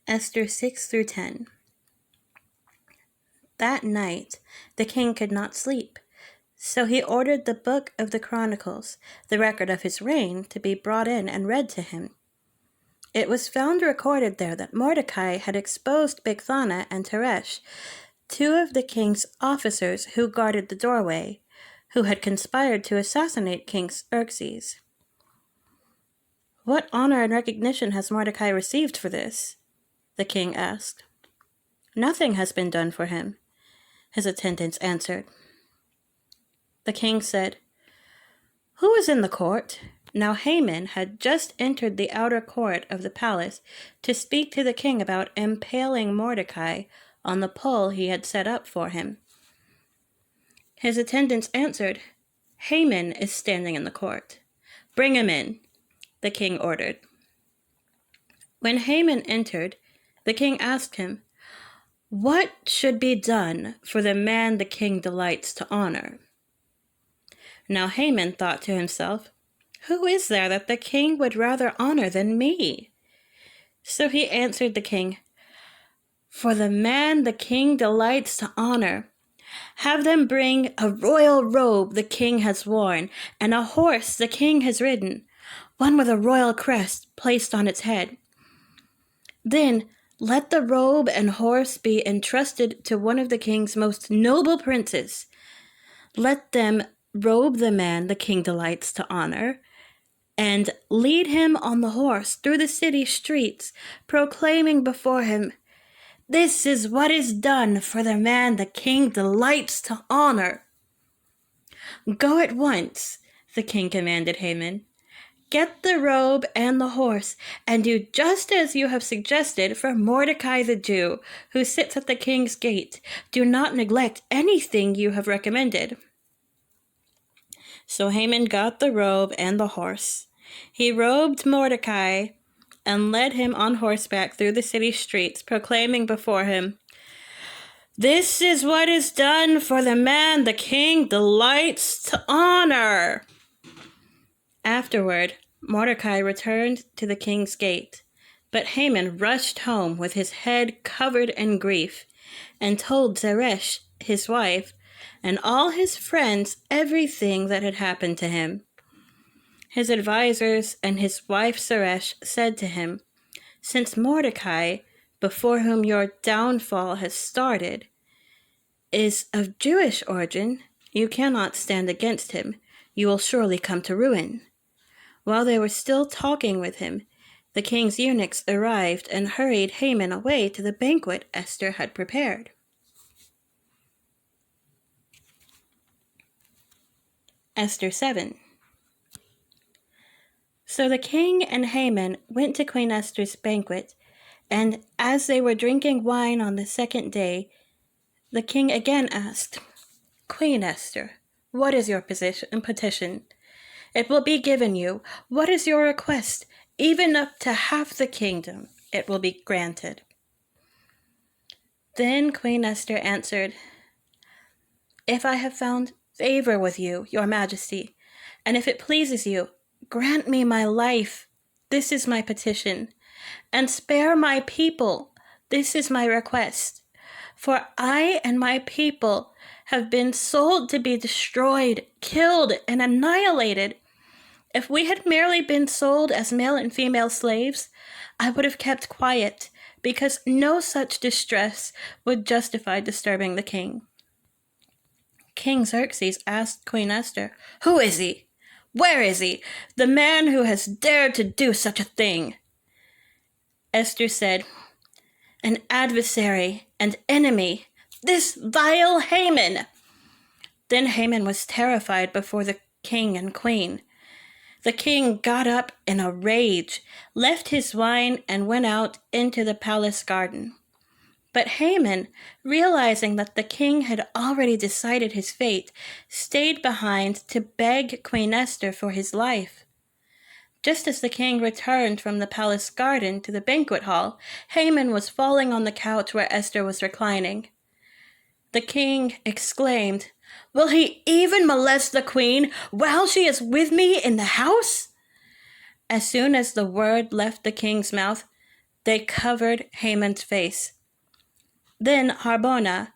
Esther 6 through 10. That night, the king could not sleep, so he ordered the book of the Chronicles, the record of his reign, to be brought in and read to him. It was found recorded there that Mordecai had exposed Bigthana and Teresh, two of the king's officers who guarded the doorway, who had conspired to assassinate King Xerxes. "What honor and recognition has Mordecai received for this?" the king asked. "Nothing has been done for him," his attendants answered. The king said, "Who is in the court?" Now Haman had just entered the outer court of the palace to speak to the king about impaling Mordecai on the pole he had set up for him. His attendants answered, "Haman is standing in the court." "Bring him in," the king ordered. When Haman entered, the king asked him, "What should be done for the man the king delights to honor?" Now Haman thought to himself, "Who is there that the king would rather honor than me?" So he answered the king, "For the man the king delights to honor, have them bring a royal robe the king has worn, and a horse the king has ridden, one with a royal crest placed on its head. Then let the robe and horse be entrusted to one of the king's most noble princes. Let them robe the man the king delights to honor, and lead him on the horse through the city streets, proclaiming before him, 'This is what is done for the man the king delights to honor.'" "Go at once," the king commanded Haman. "Get the robe and the horse, and do just as you have suggested for Mordecai the Jew, who sits at the king's gate. Do not neglect anything you have recommended." So Haman got the robe and the horse. He robed Mordecai and led him on horseback through the city streets, proclaiming before him, "This is what is done for the man the king delights to honor." Afterward, Mordecai returned to the king's gate, but Haman rushed home with his head covered in grief, and told Zeresh, his wife, and all his friends everything that had happened to him. His advisers and his wife Zeresh said to him, "Since Mordecai, before whom your downfall has started, is of Jewish origin, you cannot stand against him. You will surely come to ruin." While they were still talking with him, the king's eunuchs arrived and hurried Haman away to the banquet Esther had prepared. Esther 7. So the king and Haman went to Queen Esther's banquet, and as they were drinking wine on the second day, the king again asked, "Queen Esther, what is your petition? It will be given you. What is your request? Even up to half the kingdom, it will be granted." Then Queen Esther answered, "If I have found favor with you, your majesty, and if it pleases you, grant me my life. This is my petition. And spare my people. This is my request. For I and my people have been sold to be destroyed, killed, and annihilated. If we had merely been sold as male and female slaves, I would have kept quiet, because no such distress would justify disturbing the king." King Xerxes asked Queen Esther, "Who is he? Where is he, the man who has dared to do such a thing?" Esther said, "An adversary and enemy, this vile Haman." Then Haman was terrified before the king and queen. The king got up in a rage, left his wine, and went out into the palace garden. But Haman, realizing that the king had already decided his fate, stayed behind to beg Queen Esther for his life. Just as the king returned from the palace garden to the banquet hall, Haman was falling on the couch where Esther was reclining. The king exclaimed, "Will he even molest the queen while she is with me in the house?" As soon as the word left the king's mouth, They covered Haman's face. Then Harbona,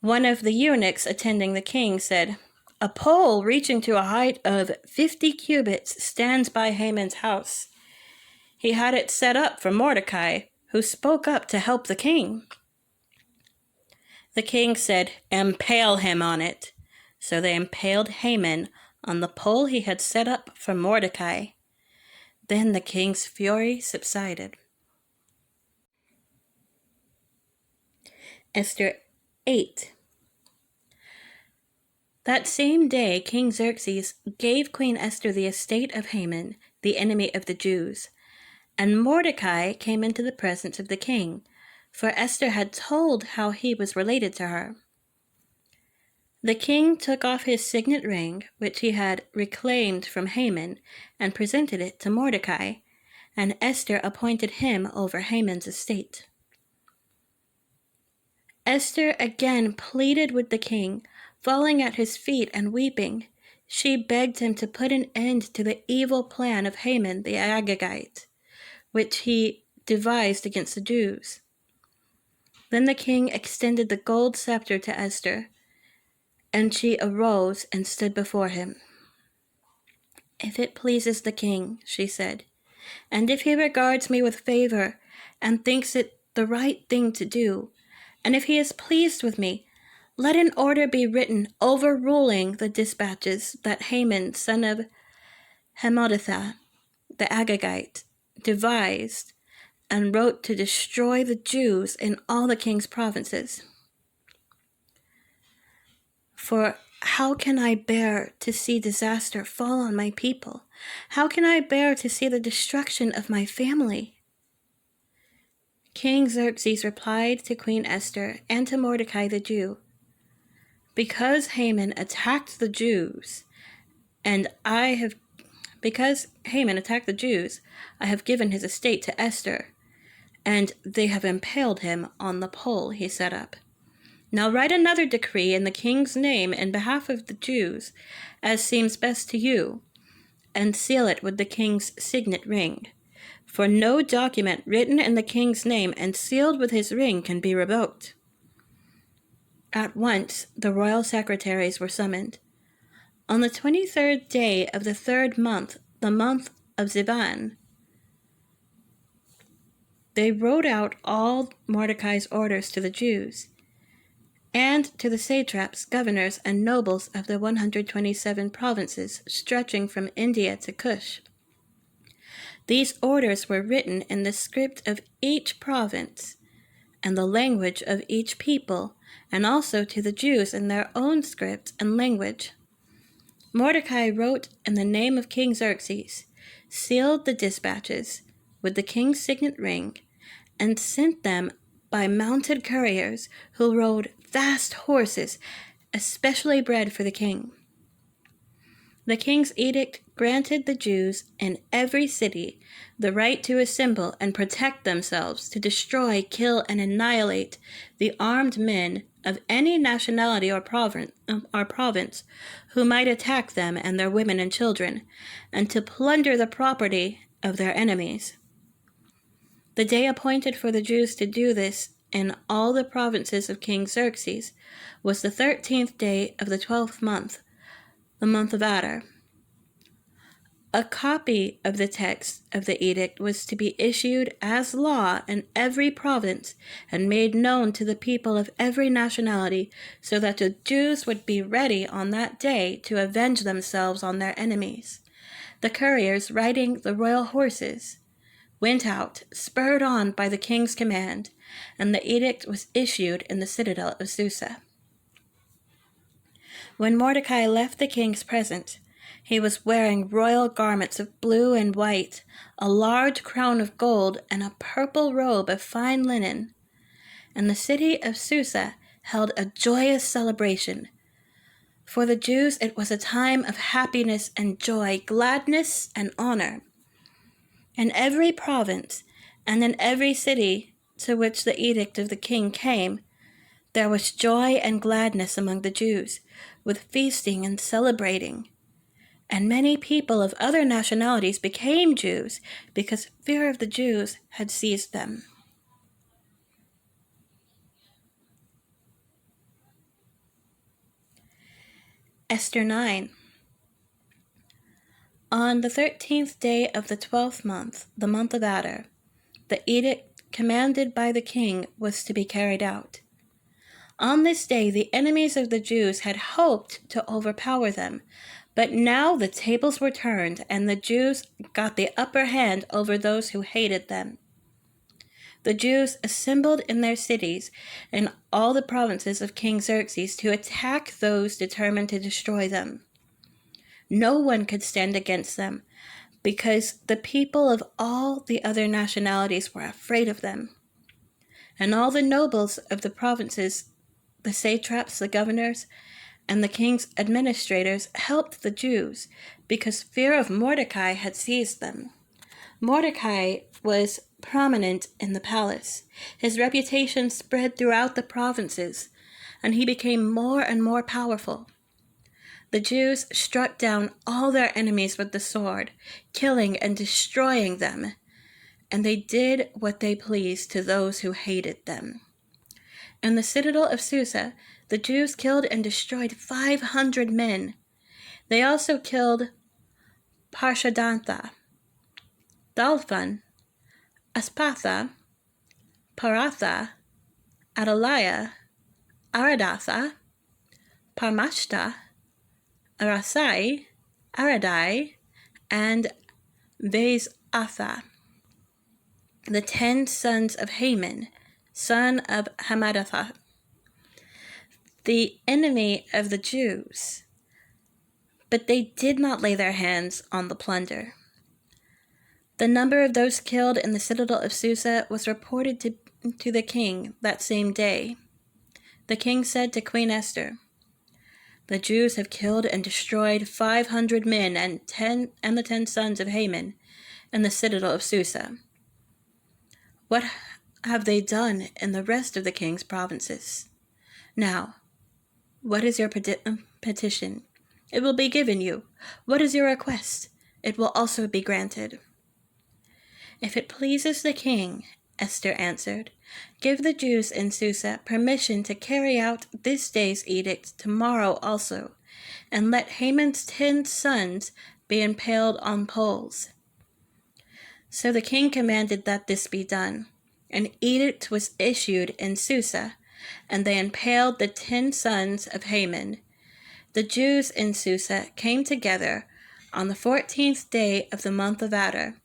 one of the eunuchs attending the king, said, "A pole reaching to a height of 50 cubits stands by Haman's house. He had it set up for Mordecai, who spoke up to help the king." The king said, "Impale him on it." So they impaled Haman on the pole he had set up for Mordecai. Then the king's fury subsided. Esther 8. That same day, King Xerxes gave Queen Esther the estate of Haman, the enemy of the Jews. And Mordecai came into the presence of the king, for Esther had told how he was related to her. The king took off his signet ring, which he had reclaimed from Haman, and presented it to Mordecai, and Esther appointed him over Haman's estate. Esther again pleaded with the king, falling at his feet and weeping. She begged him to put an end to the evil plan of Haman the Agagite, which he devised against the Jews. Then the king extended the gold scepter to Esther, and she arose and stood before him. "If it pleases the king," she said, "and if he regards me with favor and thinks it the right thing to do, and if he is pleased with me, let an order be written overruling the dispatches that Haman, son of Hammedatha, the Agagite, devised and wrote to destroy the Jews in all the king's provinces. For how can I bear to see disaster fall on my people? How can I bear to see the destruction of my family?" King Xerxes replied to Queen Esther and to Mordecai the Jew, "Because Haman attacked the Jews, I have given his estate to Esther, and they have impaled him on the pole he set up. Now write another decree in the king's name in behalf of the Jews, as seems best to you, and seal it with the king's signet ring. For no document written in the king's name and sealed with his ring can be revoked." At once the royal secretaries were summoned. On the 23rd day of the 3rd month, the month of Zivan, they wrote out all Mordecai's orders to the Jews, and to the satraps, governors, and nobles of the 127 provinces stretching from India to Cush. These orders were written in the script of each province and the language of each people, and also to the Jews in their own script and language. Mordecai wrote in the name of King Xerxes, sealed the dispatches with the king's signet ring, and sent them by mounted couriers who rode fast horses, especially bred for the king. The king's edict granted the Jews in every city the right to assemble and protect themselves, to destroy, kill, and annihilate the armed men of any nationality or province who might attack them and their women and children, and to plunder the property of their enemies. The day appointed for the Jews to do this in all the provinces of King Xerxes was the 13th day of the 12th month, the month of Adar. A copy of the text of the edict was to be issued as law in every province and made known to the people of every nationality, so that the Jews would be ready on that day to avenge themselves on their enemies. The couriers, riding the royal horses, went out, spurred on by the king's command, and the edict was issued in the citadel of Susa. When Mordecai left the king's presence, he was wearing royal garments of blue and white, a large crown of gold, and a purple robe of fine linen. And the city of Susa held a joyous celebration. For the Jews it was a time of happiness and joy, gladness and honor. In every province and in every city to which the edict of the king came, there was joy and gladness among the Jews, with feasting and celebrating. And many people of other nationalities became Jews because fear of the Jews had seized them. Esther 9. On the 13th day of the 12th month, the month of Adar, the edict commanded by the king was to be carried out. On this day, the enemies of the Jews had hoped to overpower them, but now the tables were turned, and the Jews got the upper hand over those who hated them. The Jews assembled in their cities in all the provinces of King Xerxes to attack those determined to destroy them. No one could stand against them, because the people of all the other nationalities were afraid of them. And all the nobles of the provinces, the satraps, the governors, and the king's administrators helped the Jews, because fear of Mordecai had seized them. Mordecai was prominent in the palace. His reputation spread throughout the provinces, and he became more and more powerful. The Jews struck down all their enemies with the sword, killing and destroying them, and they did what they pleased to those who hated them. In the citadel of Susa, the Jews killed and destroyed 500 men. They also killed Parshadantha, Dalphon, Aspatha, Paratha, Adaliah, Aradatha, Parmashta, Arasai, Aradai, and Vezatha, the 10 sons of Haman, son of Hammedatha, the enemy of the Jews. But they did not lay their hands on the plunder. The number of those killed in the citadel of Susa was reported to the king that same day. The king said to Queen Esther, "The Jews have killed and destroyed 500 men and the 10 sons of Haman in the citadel of Susa. What have they done in the rest of the king's provinces? Now, what is your petition? It will be given you. What is your request? It will also be granted." "If it pleases the king," Esther answered, "give the Jews in Susa permission to carry out this day's edict tomorrow also, and let Haman's 10 sons be impaled on poles." So the king commanded that this be done. An edict was issued in Susa, and they impaled the 10 sons of Haman. The Jews in Susa came together on the 14th day of the month of Adar,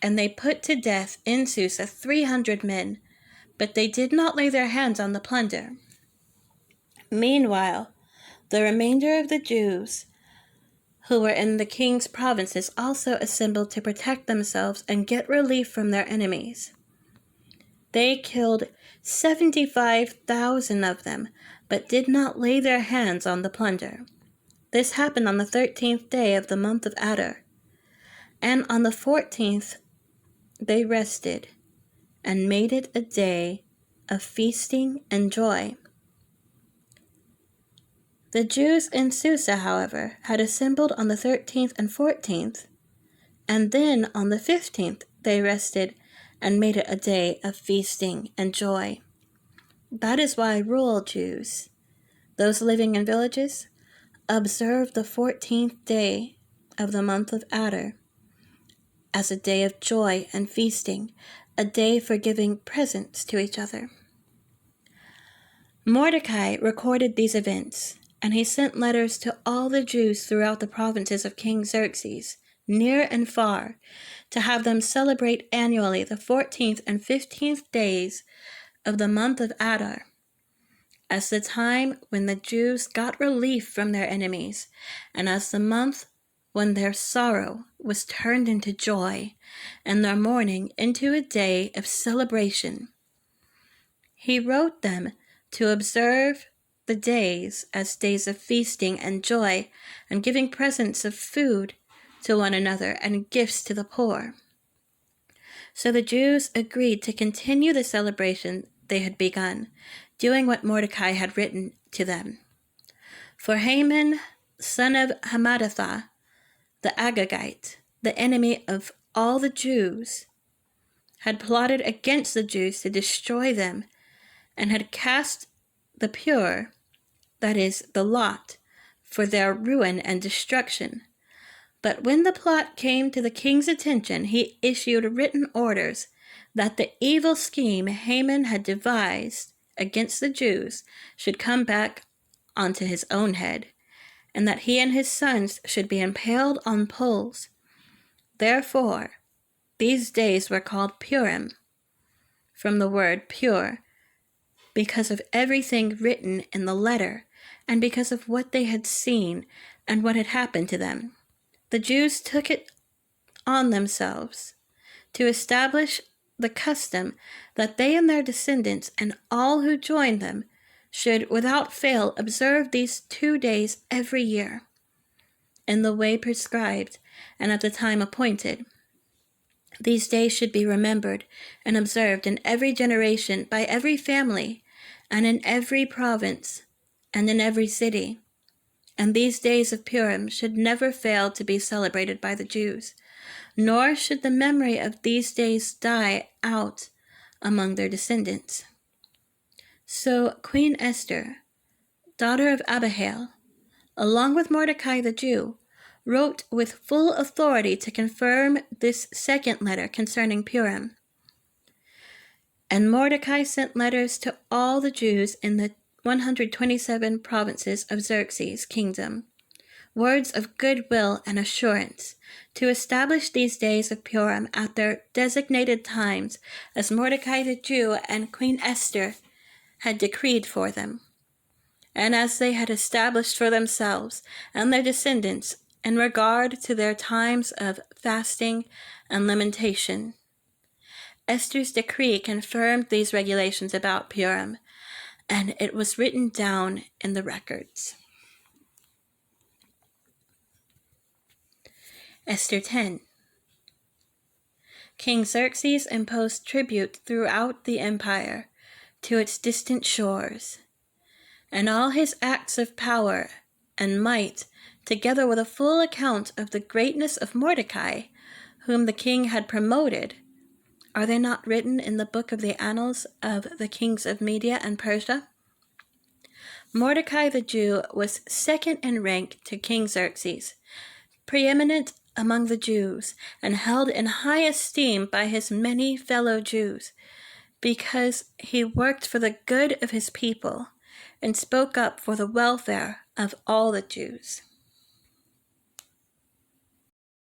and they put to death in Susa 300 men, but they did not lay their hands on the plunder. Meanwhile, the remainder of the Jews who were in the king's provinces also assembled to protect themselves and get relief from their enemies. They killed 75,000 of them, but did not lay their hands on the plunder. This happened on the 13th day of the month of Adar. And on the 14th they rested, and made it a day of feasting and joy. The Jews in Susa, however, had assembled on the 13th and 14th, and then on the 15th they rested and made it a day of feasting and joy. That is why rural Jews, those living in villages, observe the 14th day of the month of Adar as a day of joy and feasting, a day for giving presents to each other. Mordecai recorded these events, and he sent letters to all the Jews throughout the provinces of King Xerxes, near and far, to have them celebrate annually the 14th and 15th days of the month of Adar, as the time when the Jews got relief from their enemies, and as the month when their sorrow was turned into joy, and their mourning into a day of celebration. He wrote them to observe the days as days of feasting and joy, and giving presents of food to one another and gifts to the poor. So the Jews agreed to continue the celebration they had begun, doing what Mordecai had written to them. For Haman, son of Hammedatha, the Agagite, the enemy of all the Jews, had plotted against the Jews to destroy them, and had cast the pur, that is, the lot, for their ruin and destruction. But when the plot came to the king's attention, he issued written orders that the evil scheme Haman had devised against the Jews should come back onto his own head, and that he and his sons should be impaled on poles. Therefore, these days were called Purim, from the word pure, because of everything written in the letter, and because of what they had seen and what had happened to them. The Jews took it on themselves to establish the custom that they and their descendants and all who joined them should without fail observe these 2 days every year, in the way prescribed and at the time appointed. These days should be remembered and observed in every generation by every family and in every province and in every city. And these days of Purim should never fail to be celebrated by the Jews, nor should the memory of these days die out among their descendants. So Queen Esther, daughter of Abihail, along with Mordecai the Jew, wrote with full authority to confirm this second letter concerning Purim. And Mordecai sent letters to all the Jews in the 127 provinces of Xerxes' kingdom, words of goodwill and assurance, to establish these days of Purim at their designated times, as Mordecai the Jew and Queen Esther had decreed for them, and as they had established for themselves and their descendants in regard to their times of fasting and lamentation. Esther's decree confirmed these regulations about Purim, and it was written down in the records. Esther 10. King Xerxes imposed tribute throughout the empire to its distant shores, and all his acts of power and might, together with a full account of the greatness of Mordecai, whom the king had promoted, are they not written in the book of the annals of the kings of Media and Persia? Mordecai the Jew was second in rank to King Xerxes, preeminent among the Jews, and held in high esteem by his many fellow Jews, because he worked for the good of his people and spoke up for the welfare of all the Jews.